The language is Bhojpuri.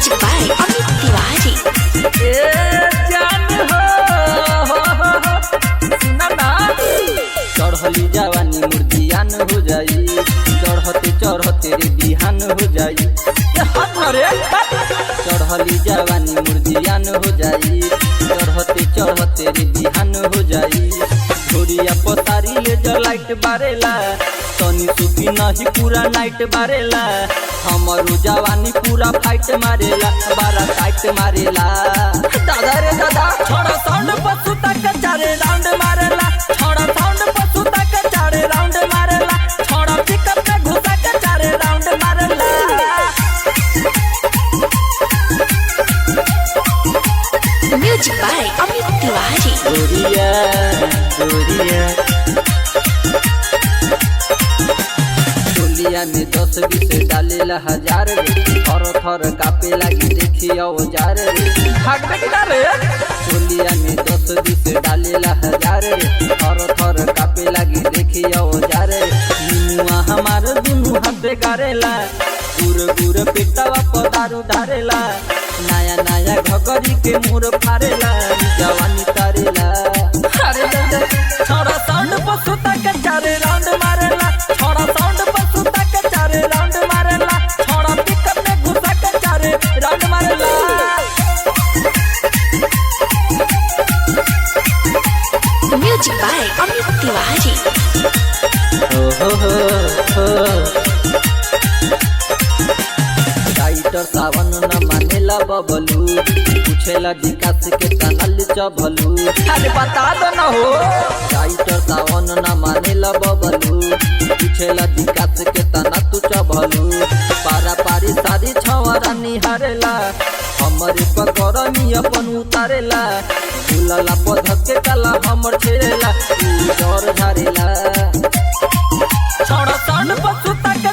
Music by Amit Tiwari. चढ़ली जवानी मुर्दियान हो जाई, चढ़ते चढ़ते रे बिहान हो जाई। चढ़ली जवानी मुर्दियान हो जाई, चढ़ते चढ़ते रे बिहान हो जाई। धोरिया पतारी ले जो लाइट बारेला, तनी सुखी नहीं पूरा नाइट बारेला। हमारो जवानी पूरा फाइट मारेला, बारा टाइट मारेला। दादा रे दादा छोड़ा साउंड पसु तक चारे राउंड मारेला, छोड़ा साउंड पसु तक चारे राउंड मारेला, छोड़ा पिकअप में घुसा के चारे राउंड मारेला। Music by Amit Tiwari. गोरिया गोरिया टोलिया में 10-20 डालेला हजार रे, थर थर कापे लागी देखी औजार रे। भाग बेटा रे टोलिया में 10-20 डालेला हजार रे, थर थर कापे लागी देखी औजार रे। निमुआ हमार दुनु हाथे गारेला, गुर गुर पेटवा पर दारू धारेला। नया नया घगरी के मुर फारेला, जवानी तारेला। अरे दे छोड़ा साउंड पसु तक चारे राउंड मारेला, छोड़ा साउंड पसु तक चारे राउंड मारेला, छोड़ा पिकअप में घुसा के चारे राउंड मारेला। Music by Amit Tiwari. Writer सावन न मानेला बबलू, पूछेला विकास के तनल चबलू। अरे बता दो न हो। राइटर सावन न मानेला बबलू, पूछेला विकास के तना तू चबलू। पारा पारी सारी छवरा निहारेला, हमरे पकड़नी अपन उतारेला। फूलला पधक के काला हमर छेड़ेला, डर झारेला। छोड़ा साउंड पसु तक